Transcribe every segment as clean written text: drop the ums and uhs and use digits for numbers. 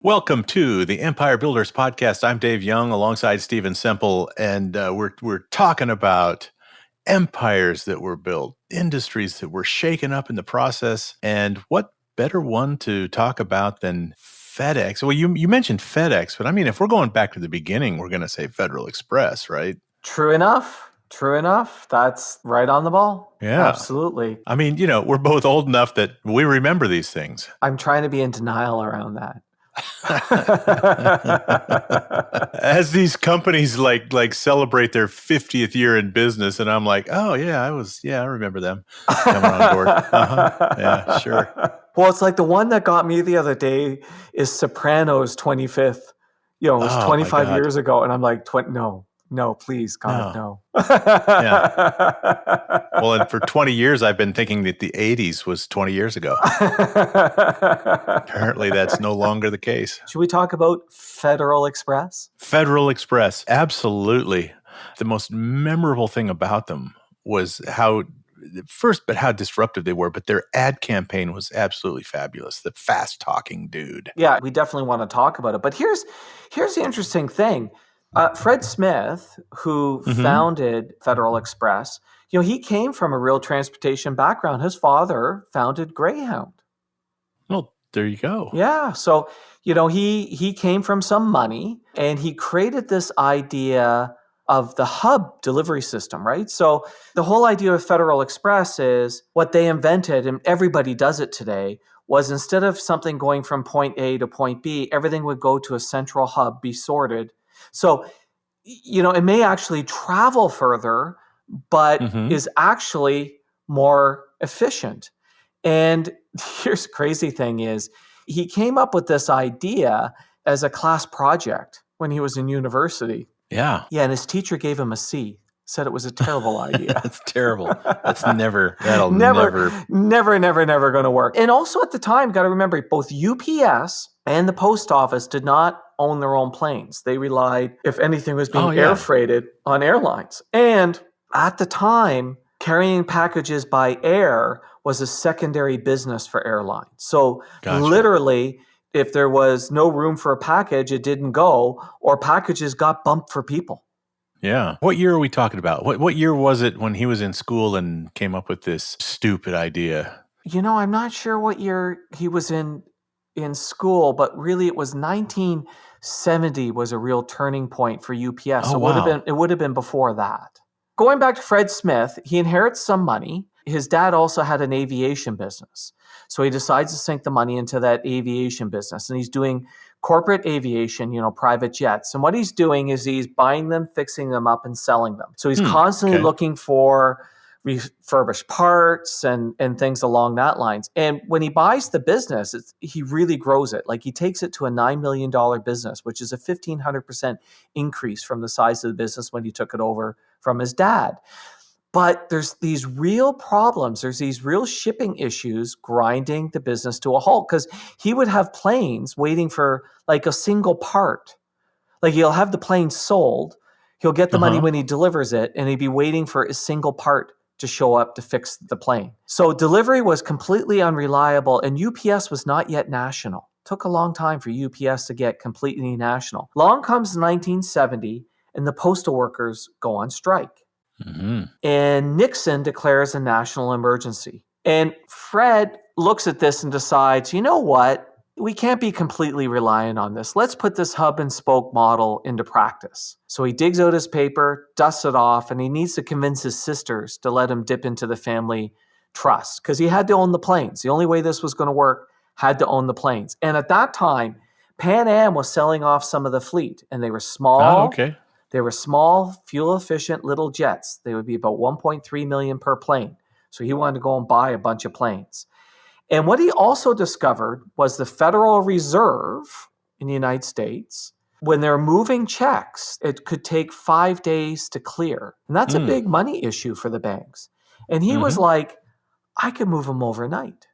Welcome to the Empire Builders Podcast. I'm Dave Young alongside Stephen Semple, and we're talking about empires that were built, industries that were shaken up in the process, and what better one to talk about than FedEx? Well, you mentioned FedEx, but I mean, if we're going back to the beginning, we're going to say Federal Express, right? True enough. That's right on the ball. Yeah. Absolutely. I mean, we're both old enough that we remember these things. I'm trying to be in denial around that. As these companies like celebrate their 50th year in business, and I'm like, oh yeah, I remember them coming on board. Yeah, sure. Well, it's like the one that got me the other day is Sopranos 25th. It was 25 years ago, and I'm like, no, please, God, no. Yeah. Well, and for 20 years, I've been thinking that the 80s was 20 years ago. Apparently, that's no longer the case. Should we talk about Federal Express? Federal Express, absolutely. The most memorable thing about them was how disruptive they were, but their ad campaign was absolutely fabulous. The fast-talking dude. Yeah, we definitely want to talk about it. But here's the interesting thing. Fred Smith, who founded Federal Express, he came from a real transportation background. His father founded Greyhound. Well, there you go. Yeah. So, he came from some money and he created this idea of the hub delivery system, right? So the whole idea of Federal Express is what they invented, and everybody does it today, was instead of something going from point A to point B, everything would go to a central hub, be sorted. So, it may actually travel further, but is actually more efficient. And here's the crazy thing is he came up with this idea as a class project when he was in university. Yeah. Yeah, and his teacher gave him a C. Said it was a terrible idea. That's terrible. That'll never going to work. And also at the time, got to remember, both UPS and the post office did not own their own planes. They relied, if anything was being air freighted, on airlines. And at the time, carrying packages by air was a secondary business for airlines. So literally, if there was no room for a package, it didn't go, or packages got bumped for people. Yeah. What year are we talking about? What year was it when he was in school and came up with this stupid idea? I'm not sure what year he was in school, but really it was 1970 was a real turning point for UPS. It would have been before that. Going back to Fred Smith, he inherits some money. His dad also had an aviation business. So he decides to sink the money into that aviation business, and he's doing corporate aviation, private jets. And what he's doing is he's buying them, fixing them up, and selling them. So he's constantly looking for refurbished parts and things along that lines. And when he buys the business, he really grows it. Like he takes it to a $9 million business, which is a 1,500% increase from the size of the business when he took it over from his dad. But there's these real problems. There's these real shipping issues grinding the business to a halt because he would have planes waiting for like a single part. Like he'll have the plane sold. He'll get the money when he delivers it, and he'd be waiting for a single part to show up to fix the plane. So delivery was completely unreliable, and UPS was not yet national. Took a long time for UPS to get completely national. Along comes 1970, and the postal workers go on strike. And Nixon declares a national emergency. And Fred looks at this and decides, you know what? We can't be completely reliant on this. Let's put this hub and spoke model into practice. So he digs out his paper, dusts it off, and he needs to convince his sisters to let him dip into the family trust because he had to own the planes. The only way this was going to work, had to own the planes. And at that time, Pan Am was selling off some of the fleet, and they were small. Oh, okay. They were small, fuel-efficient little jets. They would be about $1.3 million per plane. So he wanted to go and buy a bunch of planes. And what he also discovered was the Federal Reserve in the United States, when they're moving checks, it could take 5 days to clear. And that's a big money issue for the banks. And he was like, I could move them overnight.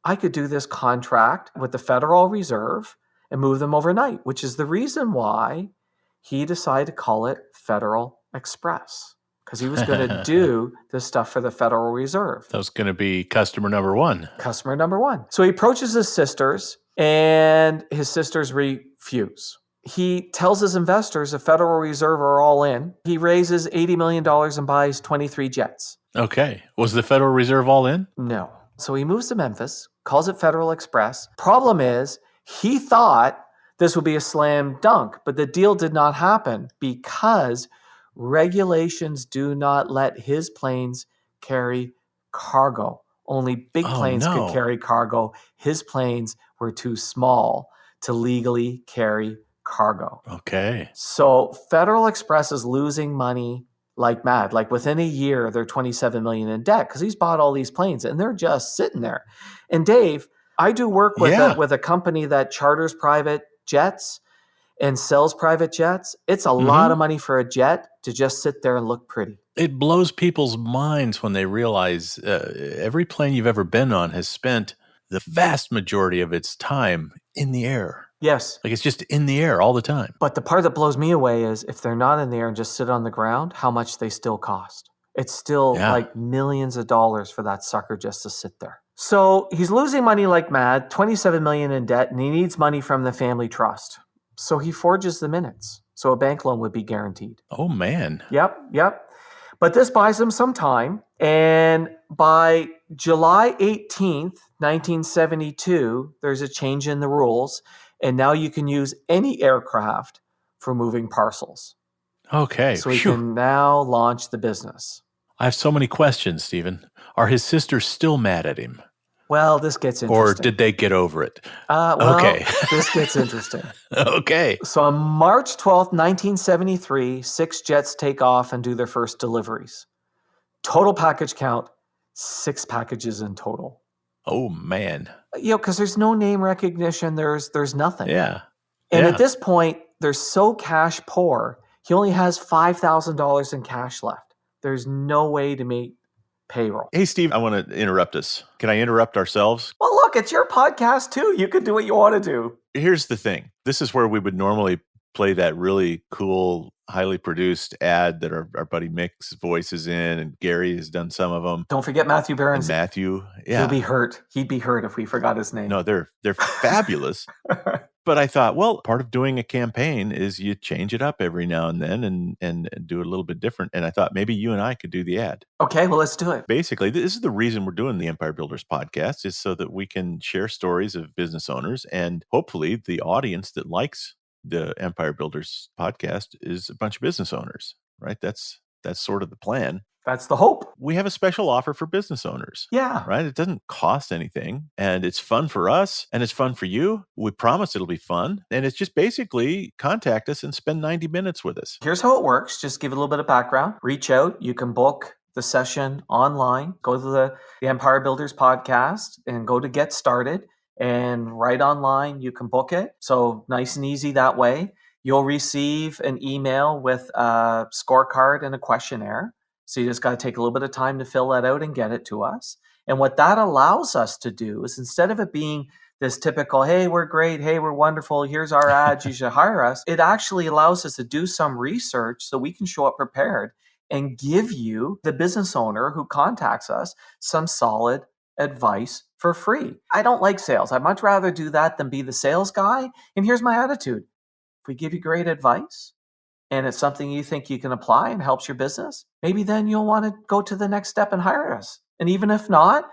I could do this contract with the Federal Reserve and move them overnight, which is the reason why he decided to call it Federal Express, because he was going to do this stuff for the Federal Reserve. That was going to be customer number one. Customer number one. So he approaches his sisters And his sisters refuse. He tells his investors the Federal Reserve are all in. He raises $80 million and buys 23 jets. Okay. Was the Federal Reserve all in? No. So he moves to Memphis, calls it Federal Express. Problem is, he thought this would be a slam dunk, but the deal did not happen because regulations do not let his planes carry cargo. Only big planes could carry cargo. His planes were too small to legally carry cargo. Okay. So Federal Express is losing money like mad. Like within a year, they're $27 million in debt because he's bought all these planes and they're just sitting there. And Dave, I do work with a company that charters private jets and sells private jets. It's a lot of money for a jet to just sit there and look pretty. It blows people's minds when they realize every plane you've ever been on has spent the vast majority of its time in the air. Yes. Like it's just in the air all the time. But the part that blows me away is if they're not in the air and just sit on the ground, how much they still cost. It's still like millions of dollars for that sucker just to sit there. So he's losing money like mad, $27 million in debt, and he needs money from the family trust. So he forges the minutes. So a bank loan would be guaranteed. Oh, man. Yep. But this buys him some time. And by July 18th, 1972, there's a change in the rules. And now you can use any aircraft for moving parcels. Okay. So he can now launch the business. I have so many questions, Stephen. Are his sisters still mad at him? Well, this gets interesting. Or did they get over it? Okay. This gets interesting. Okay. So on March 12th, 1973, 6 jets take off and do their first deliveries. Total package count, 6 packages in total. Oh, man. Because there's no name recognition. There's nothing. Yeah. And at this point, they're so cash poor, he only has $5,000 in cash left. There's no way to make payroll. Hey, Steve, I want to interrupt us. Can I interrupt ourselves? Well, look, it's your podcast too. You can do what you want to do. Here's the thing. This is where we would normally play that really cool, highly produced ad that our buddy Mick's voice is in, and Gary has done some of them. Don't forget Matthew Barron's. And Matthew, yeah. He'll be hurt. He'd be hurt if we forgot his name. No, they're fabulous. But I thought, well, part of doing a campaign is you change it up every now and then and do it a little bit different. And I thought maybe you and I could do the ad. Okay, well, let's do it. Basically, this is the reason we're doing the Empire Builders podcast, is so that we can share stories of business owners. And hopefully the audience that likes the Empire Builders podcast is a bunch of business owners, right? That's sort of the plan. That's the hope. We have a special offer for business owners. Yeah. Right? It doesn't cost anything, and it's fun for us, and it's fun for you. We promise it'll be fun. And it's just basically contact us and spend 90 minutes with us. Here's how it works. Just give a little bit of background. Reach out. You can book the session online. Go to the Empire Builders podcast and go to Get Started. And right online, you can book it. So nice and easy that way. You'll receive an email with a scorecard and a questionnaire. So you just got to take a little bit of time to fill that out and get it to us. And what that allows us to do is, instead of it being this typical, hey, we're great, hey, we're wonderful, here's our ads, you should hire us, it actually allows us to do some research so we can show up prepared and give you, the business owner who contacts us, some solid advice for free. I don't like sales. I'd much rather do that than be the sales guy. And here's my attitude. If we give you great advice, and it's something you think you can apply and helps your business, maybe then you'll want to go to the next step and hire us. And even if not,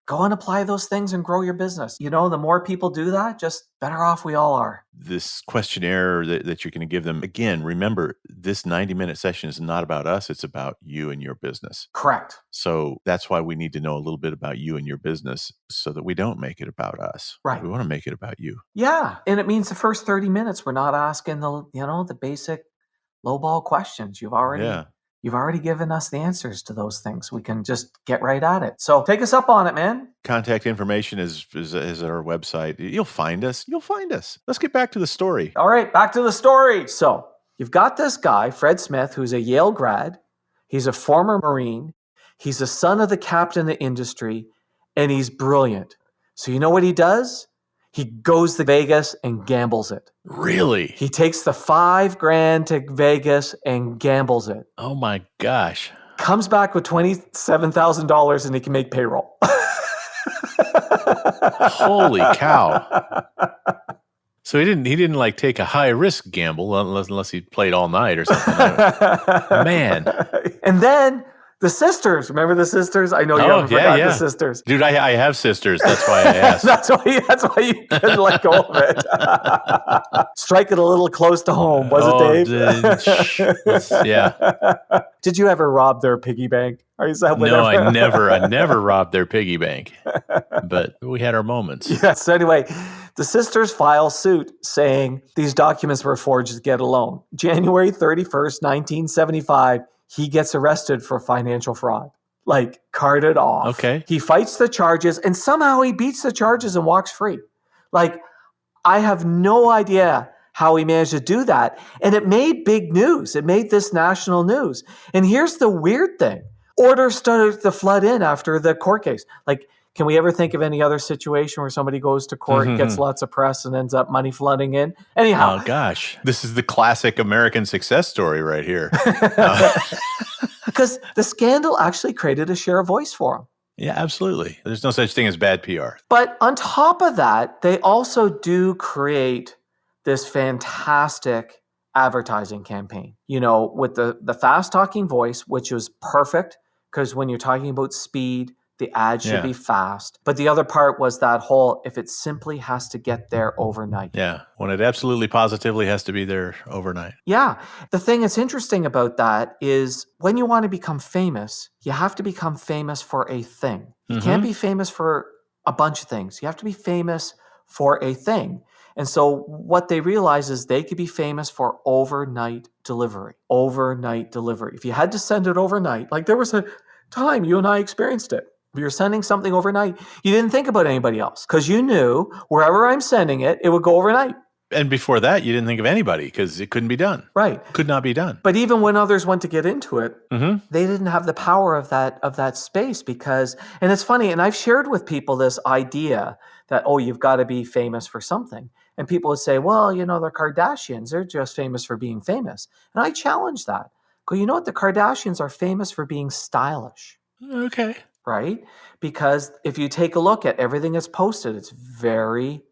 go and apply those things and grow your business. The more people do that, just better off we all are. This questionnaire that you're going to give them, again, remember, this 90-minute session is not about us. It's about you and your business. Correct. So that's why we need to know a little bit about you and your business so that we don't make it about us. Right. We want to make it about you. Yeah. And it means the first 30 minutes, we're not asking the basic lowball questions. You've already given us the answers to those things. We can just get right at it. So take us up on it, man. Contact information is at our website. You'll find us. Let's get back to the story. All right, back to the story. So you've got this guy, Fred Smith, who's a Yale grad. He's a former Marine. He's the son of the captain of the industry, and he's brilliant. So you know what he does? He goes to Vegas and gambles it. Really? He takes the $5,000 to Vegas and gambles it. Oh my gosh. Comes back with $27,000 and he can make payroll. Holy cow. So he didn't like take a high risk gamble unless he played all night or something. Man. And then the sisters, remember the sisters? I know you haven't forgotten the sisters. Dude, I have sisters. That's why I asked. that's why you couldn't let go of it. Strike it a little close to home, was it, Dave? Yeah. Did you ever rob their piggy bank? No, I never robbed their piggy bank. But we had our moments. Yes. So anyway, the sisters file suit saying these documents were forged to get a loan. January 31st, 1975, he gets arrested for financial fraud. Like, carted off. Okay. He fights the charges, and somehow he beats the charges and walks free. Like, I have no idea how he managed to do that. And it made big news. It made this national news. And here's the weird thing. Orders started to flood in after the court case. Like, can we ever think of any other situation where somebody goes to court, gets lots of press, and ends up money flooding in? Anyhow. Oh, gosh. This is the classic American success story right here. Because the scandal actually created a share of voice for him. Yeah, absolutely. There's no such thing as bad PR. But on top of that, they also do create this fantastic advertising campaign, with the fast-talking voice, which was perfect, because when you're talking about speed, the ad should be fast. But the other part was that whole, if it simply has to get there overnight. Yeah, when it absolutely positively has to be there overnight. Yeah. The thing that's interesting about that is when you want to become famous, you have to become famous for a thing. You can't be famous for a bunch of things. You have to be famous for a thing. And so what they realize is they could be famous for overnight delivery. Overnight delivery. If you had to send it overnight, like there was a time you and I experienced it. If you're sending something overnight, you didn't think about anybody else because you knew wherever I'm sending it, it would go overnight. And before that, you didn't think of anybody because it couldn't be done. Right. Could not be done. But even when others went to get into it, they didn't have the power of that space because, and it's funny, and I've shared with people this idea that, you've got to be famous for something. And people would say, well, the Kardashians, they're just famous for being famous. And I challenge that. Go, you know what? The Kardashians are famous for being stylish. Okay. Right? Because if you take a look at everything that's posted, it's very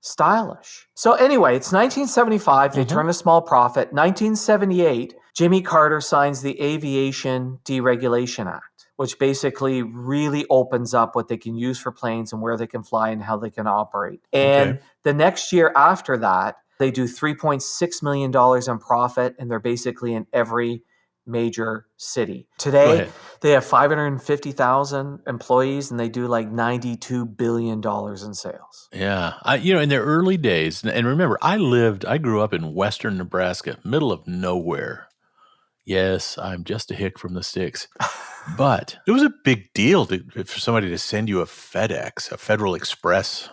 stylish. So anyway, it's 1975. They turn a small profit. 1978, Jimmy Carter signs the Aviation Deregulation Act, which basically really opens up what they can use for planes and where they can fly and how they can operate. And the next year after that, they do $3.6 million in profit, and they're basically in every major city. Today, they have 550,000 employees and they do like $92 billion in sales. Yeah. In their early days, and remember, I grew up in western Nebraska, middle of nowhere. Yes, I'm just a hick from the sticks. But it was a big deal for somebody to send you a FedEx, a Federal Express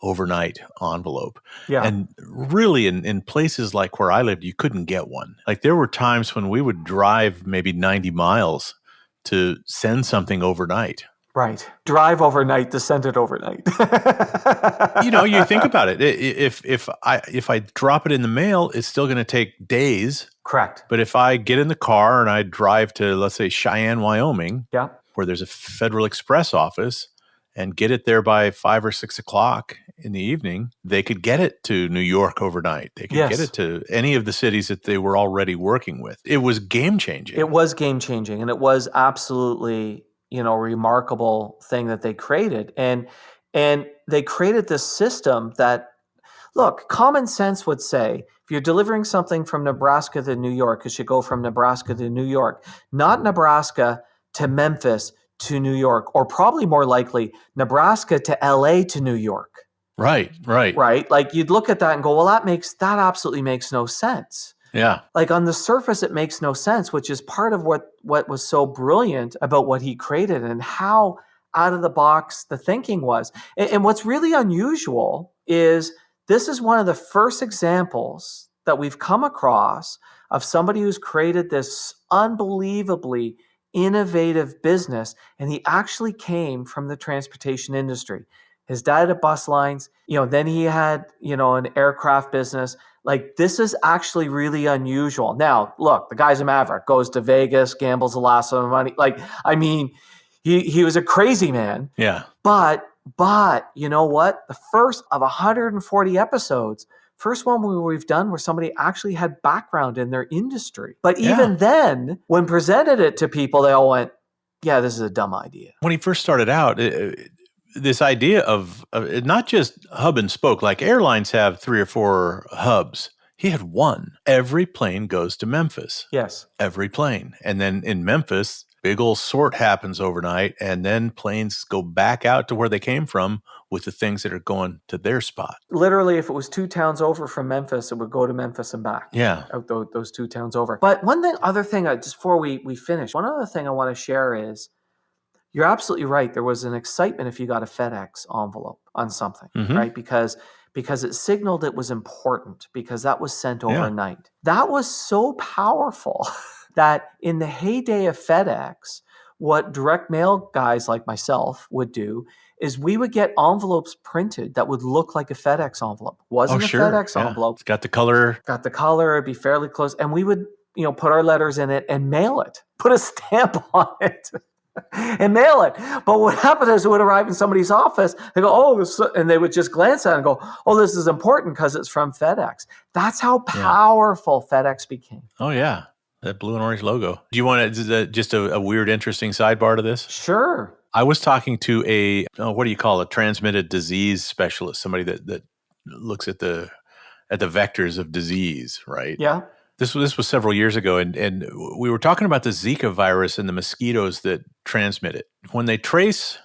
overnight envelope. Yeah. And really in places like where I lived, you couldn't get one. Like there were times when we would drive maybe 90 miles to send something overnight. Right. Drive overnight to send it overnight. You think about it. If I drop it in the mail, it's still going to take days. Correct. But if I get in the car and I drive to, let's say, Cheyenne, Wyoming, where there's a Federal Express office, and get it there by 5 or 6 o'clock in the evening, they could get it to New York overnight. They could get it to any of the cities that they were already working with. It was game-changing. It was game-changing, and it was absolutely, a remarkable thing that they created. And they created this system that, look, common sense would say, if you're delivering something from Nebraska to New York, it should go from Nebraska to New York, not Nebraska to Memphis to New York, or probably more likely Nebraska to LA to New York. Right. Like you'd look at that and go, well, that absolutely makes no sense. Yeah. Like on the surface, it makes no sense, which is part of what was so brilliant about what he created and how out of the box the thinking was. And what's really unusual is this is one of the first examples that we've come across of somebody who's created this unbelievably innovative business, and he actually came from the transportation industry. His dad had bus lines, then he had, an aircraft business. Like, this is actually really unusual. Now, look, the guy's a maverick, goes to Vegas, gambles a lot of money. Like, I mean, he was a crazy man. Yeah. But But you know what? The first of 140 episodes, first one we've done where somebody actually had background in their industry. But even then, when presented it to people, they all went, yeah, this is a dumb idea. When he first started out, this idea of not just hub and spoke, like airlines have 3 or 4 hubs. He had one. Every plane goes to Memphis. Yes. Every plane. And then in Memphis, big old sort happens overnight, and then planes go back out to where they came from with the things that are going to their spot. Literally, if it was 2 towns over from Memphis, it would go to Memphis and back. Yeah. Out those 2 towns over. But other thing, just before we finish, one other thing I want to share is, you're absolutely right. There was an excitement if you got a FedEx envelope on something, right? Because it signaled it was important, because that was sent overnight. Yeah. That was so powerful that in the heyday of FedEx, what direct mail guys like myself would do is we would get envelopes printed that would look like a FedEx envelope. Wasn't a FedEx envelope. It's got the color. Got the color. It'd be fairly close. And we would, put our letters in it and mail it. Put a stamp on it. And mail it. But what happened is it would arrive in somebody's office. They go, oh, this, and they would just glance at it and go, oh, this is important because it's from FedEx. That's how powerful FedEx became. Oh, yeah. That blue and orange logo. Do you want just a weird, interesting sidebar to this? Sure. I was talking to a transmitted disease specialist, somebody that looks at the vectors of disease, right? Yeah. This was several years ago, and we were talking about the Zika virus and the mosquitoes that transmit it. When they trace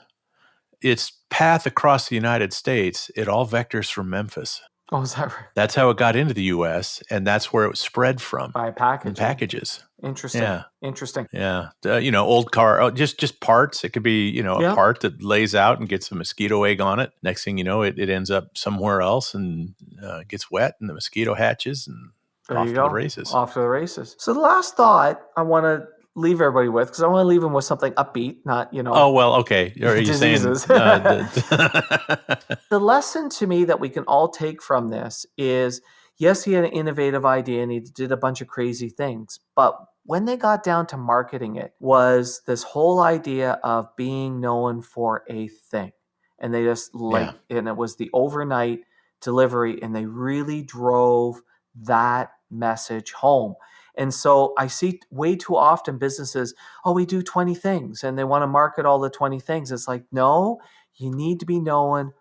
its path across the United States, it all vectors from Memphis. Oh, is that right? That's how it got into the U.S., and that's where it was spread from. By packaging. Packages. Interesting. Yeah. Interesting. Yeah. Old car, just parts. It could be, a part that lays out and gets a mosquito egg on it. Next thing you know, it ends up somewhere else and gets wet, and the mosquito hatches, and off to the races. Off to the races. So the last thought I want to leave everybody with, because I want to leave them with something upbeat, not, Oh, well, okay. Are you diseases. saying... The lesson to me that we can all take from this is, yes, he had an innovative idea and he did a bunch of crazy things, but when they got down to marketing it was this whole idea of being known for a thing. And they just and it was the overnight delivery, and they really drove that message home. And so I see way too often businesses, we do 20 things, and they want to market all the 20 things. It's like, no, you need to be known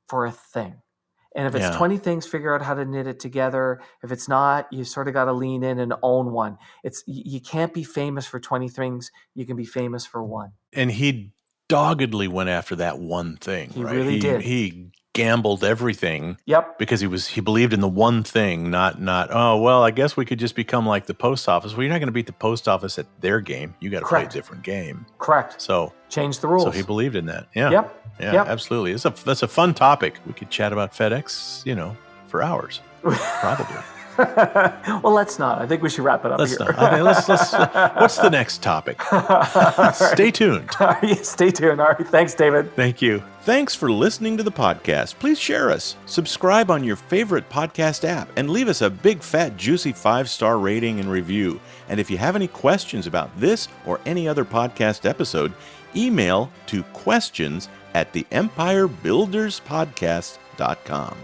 for a thing. And if it's 20 things, figure out how to knit it together. If it's not, you sort of got to lean in and own one. You can't be famous for 20 things. You can be famous for one. And he doggedly went after that one thing. He really did. He gambled everything. Yep. Because he believed in the one thing, not, I guess we could just become like the post office. Well, you're not going to beat the post office at their game. You got to play a different game. Correct. So change the rules. So he believed in that. Yeah. Yep. Yeah, absolutely. That's a fun topic. We could chat about FedEx, for hours. Probably. Well, let's not. I think we should wrap it up here. Let's what's the next topic? Stay tuned. Stay tuned. All right. Thanks, David. Thank you. Thanks for listening to the podcast. Please share us. Subscribe on your favorite podcast app and leave us a big, fat, juicy 5-star rating and review. And if you have any questions about this or any other podcast episode, email to questions@theempirebuilderspodcast.com.